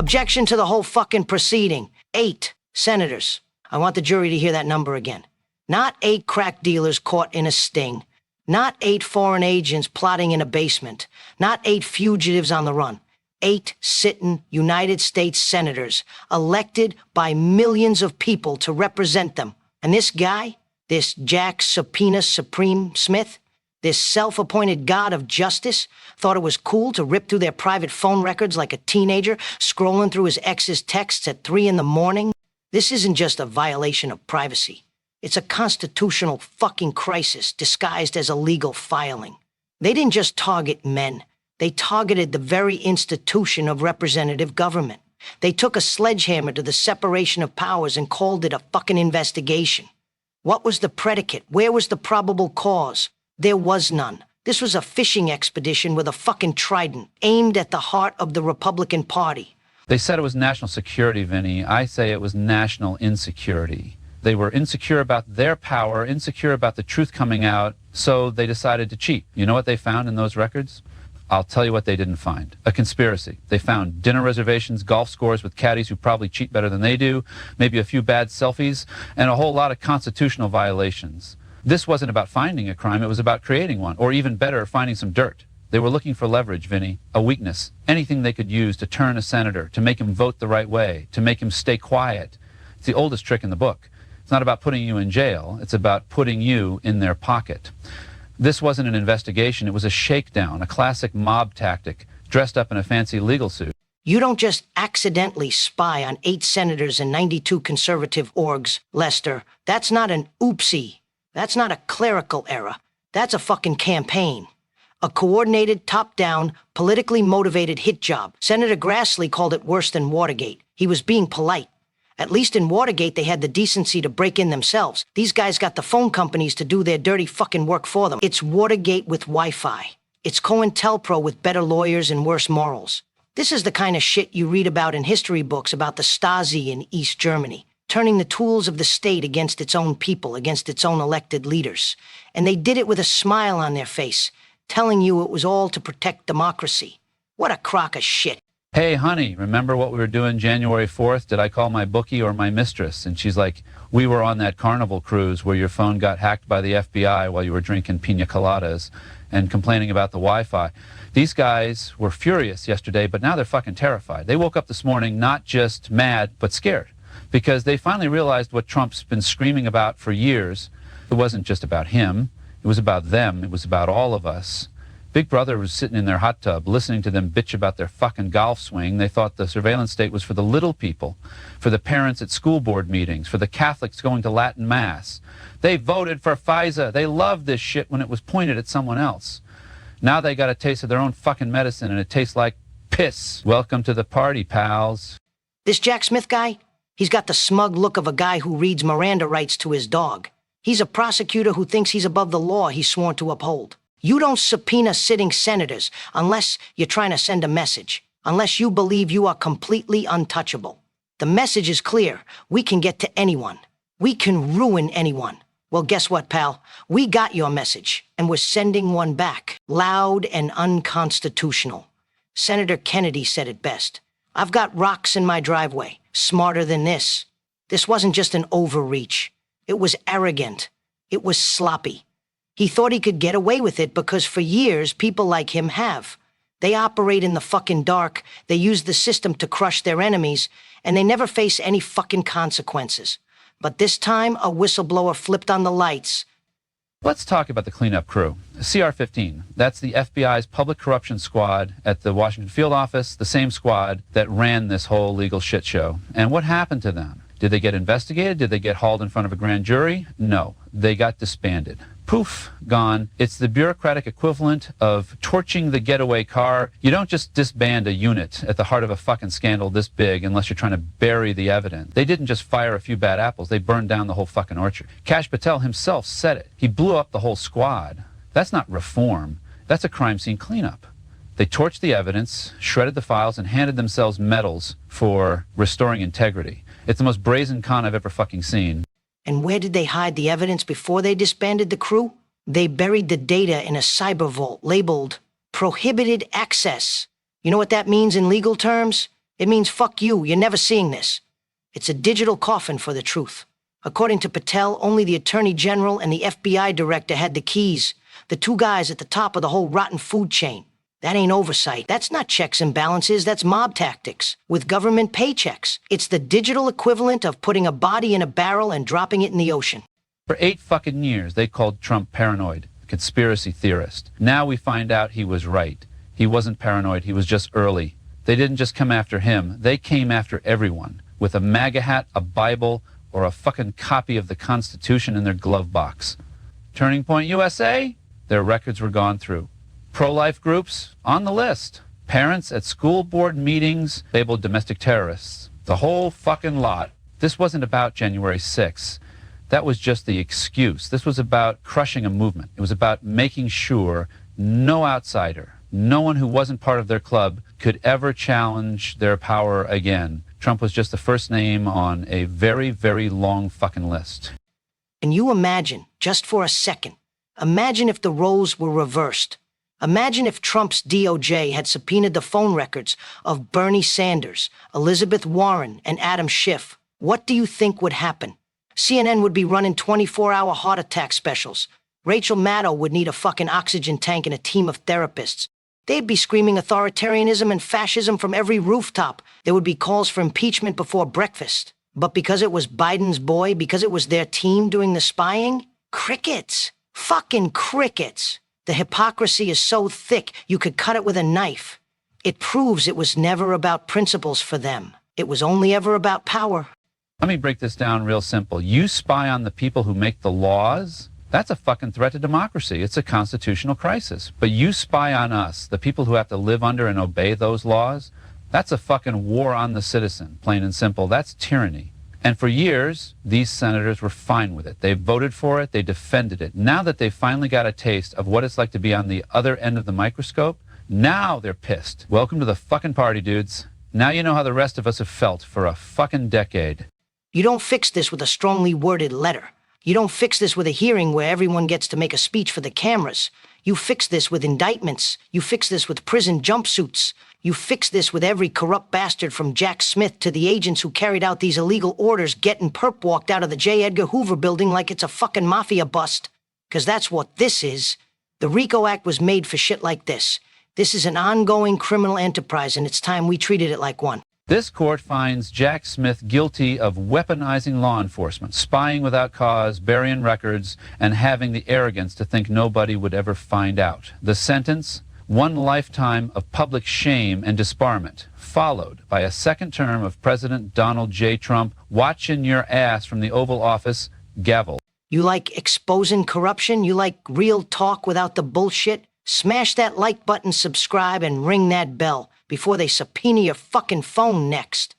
Objection to the whole fucking proceeding. 8 senators. I want the jury to hear that number again. Not 8 crack dealers caught in a sting. Not 8 foreign agents plotting in a basement. Not 8 fugitives on the run. 8 sitting United States senators, elected by millions of people to represent them. And this guy, this Jack Subpoena Supreme Smith, this self-appointed god of justice, thought it was cool to rip through their private phone records like a teenager, scrolling through his ex's texts at 3 in the morning. This isn't just a violation of privacy. It's a constitutional fucking crisis disguised as a legal filing. They didn't just target men. They targeted the very institution of representative government. They took a sledgehammer to the separation of powers and called it a fucking investigation. What was the predicate? Where was the probable cause? There was none. This was a fishing expedition with a fucking trident aimed at the heart of the Republican Party. They said it was national security, Vinny. I say it was national insecurity. They were insecure about their power, insecure about the truth coming out, so they decided to cheat. You know what they found in those records? I'll tell you what they didn't find. A conspiracy. They found dinner reservations, golf scores with caddies who probably cheat better than they do, maybe a few bad selfies, and a whole lot of constitutional violations. This wasn't about finding a crime, it was about creating one, or even better, finding some dirt. They were looking for leverage, Vinny, a weakness, anything they could use to turn a senator, to make him vote the right way, to make him stay quiet. It's the oldest trick in the book. It's not about putting you in jail, it's about putting you in their pocket. This wasn't an investigation, it was a shakedown, a classic mob tactic, dressed up in a fancy legal suit. You don't just accidentally spy on 8 senators and 92 conservative orgs, Lester. That's not an oopsie. That's not a clerical error. That's a fucking campaign. A coordinated, top-down, politically motivated hit job. Senator Grassley called it worse than Watergate. He was being polite. At least in Watergate, they had the decency to break in themselves. These guys got the phone companies to do their dirty fucking work for them. It's Watergate with Wi-Fi. It's COINTELPRO with better lawyers and worse morals. This is the kind of shit you read about in history books about the Stasi in East Germany, turning the tools of the state against its own people, against its own elected leaders. And they did it with a smile on their face, telling you it was all to protect democracy. What a crock of shit. Hey, honey, remember what we were doing January 4th? Did I call my bookie or my mistress? And she's like, we were on that Carnival cruise where your phone got hacked by the FBI while you were drinking pina coladas and complaining about the Wi-Fi. These guys were furious yesterday, but now they're fucking terrified. They woke up this morning not just mad, but scared, because they finally realized what Trump's been screaming about for years. It wasn't just about him. It was about them. It was about all of us. Big Brother was sitting in their hot tub listening to them bitch about their fucking golf swing. They thought the surveillance state was for the little people, for the parents at school board meetings, for the Catholics going to Latin Mass. They voted for FISA. They loved this shit when it was pointed at someone else. Now they got a taste of their own fucking medicine and it tastes like piss. Welcome to the party, pals. This Jack Smith guy, he's got the smug look of a guy who reads Miranda rights to his dog. He's a prosecutor who thinks he's above the law he's sworn to uphold. You don't subpoena sitting senators unless you're trying to send a message, unless you believe you are completely untouchable. The message is clear. We can get to anyone. We can ruin anyone. Well, guess what, pal? We got your message, and we're sending one back. Loud and unconstitutional. Senator Kennedy said it best. I've got rocks in my driveway, smarter than this. This wasn't just an overreach. It was arrogant. It was sloppy. He thought he could get away with it because for years, people like him have. They operate in the fucking dark, they use the system to crush their enemies, and they never face any fucking consequences. But this time, a whistleblower flipped on the lights. Let's talk about the cleanup crew. CR-15, that's the FBI's public corruption squad at the Washington field office, the same squad that ran this whole legal shit show. And what happened to them? Did they get investigated? Did they get hauled in front of a grand jury? No, they got disbanded. Poof, gone. It's the bureaucratic equivalent of torching the getaway car. You don't just disband a unit at the heart of a fucking scandal this big unless you're trying to bury the evidence. They didn't just fire a few bad apples, they burned down the whole fucking orchard. Kash Patel himself said it. He blew up the whole squad. That's not reform. That's a crime scene cleanup. They torched the evidence, shredded the files, and handed themselves medals for restoring integrity. It's the most brazen con I've ever fucking seen. And where did they hide the evidence before they disbanded the crew? They buried the data in a cyber vault labeled prohibited access. You know what that means in legal terms? It means fuck you, you're never seeing this. It's a digital coffin for the truth. According to Patel, only the Attorney General and the FBI Director had the keys. The two guys at the top of the whole rotten food chain. That ain't oversight. That's not checks and balances. That's mob tactics. With government paychecks. It's the digital equivalent of putting a body in a barrel and dropping it in the ocean. For 8 fucking years, they called Trump paranoid, conspiracy theorist. Now we find out he was right. He wasn't paranoid, he was just early. They didn't just come after him, they came after everyone. With a MAGA hat, a Bible, or a fucking copy of the Constitution in their glove box. Turning Point USA? Their records were gone through. Pro-life groups? On the list. Parents at school board meetings labeled domestic terrorists. The whole fucking lot. This wasn't about January 6th. That was just the excuse. This was about crushing a movement. It was about making sure no outsider, no one who wasn't part of their club could ever challenge their power again. Trump was just the first name on a very, very long fucking list. Can you imagine, just for a second, imagine if the roles were reversed? Imagine if Trump's DOJ had subpoenaed the phone records of Bernie Sanders, Elizabeth Warren, and Adam Schiff. What do you think would happen? CNN would be running 24-hour heart attack specials. Rachel Maddow would need a fucking oxygen tank and a team of therapists. They'd be screaming authoritarianism and fascism from every rooftop. There would be calls for impeachment before breakfast. But because it was Biden's boy, because it was their team doing the spying, crickets. Fucking crickets. The hypocrisy is so thick you could cut it with a knife. It proves it was never about principles for them. It was only ever about power. Let me break this down real simple. You spy on the people who make the laws, that's a fucking threat to democracy. It's a constitutional crisis. But you spy on us, the people who have to live under and obey those laws, that's a fucking war on the citizen, plain and simple. That's tyranny. And for years, these senators were fine with it. They voted for it, they defended it. Now that they've finally got a taste of what it's like to be on the other end of the microscope, now they're pissed. Welcome to the fucking party, dudes. Now you know how the rest of us have felt for a fucking decade. You don't fix this with a strongly worded letter. You don't fix this with a hearing where everyone gets to make a speech for the cameras. You fix this with indictments. You fix this with prison jumpsuits. You fix this with every corrupt bastard from Jack Smith to the agents who carried out these illegal orders getting perp walked out of the J. Edgar Hoover building like it's a fucking mafia bust. 'Cause that's what this is. The RICO Act was made for shit like this. This is an ongoing criminal enterprise, and it's time we treated it like one. This court finds Jack Smith guilty of weaponizing law enforcement, spying without cause, burying records, and having the arrogance to think nobody would ever find out. The sentence? 1 lifetime of public shame and disbarment, followed by a second term of President Donald J. Trump watching your ass from the Oval Office, gavel. You like exposing corruption? You like real talk without the bullshit? Smash that like button, subscribe, and ring that bell before they subpoena your fucking phone next.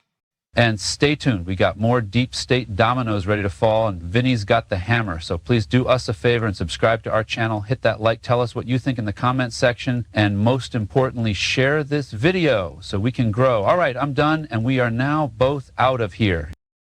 And stay tuned. We got more deep state dominoes ready to fall, and Vinny's got the hammer. So please do us a favor and subscribe to our channel. Hit that like. Tell us what you think in the comment section. And most importantly, share this video so we can grow. All right, I'm done, and we are now both out of here.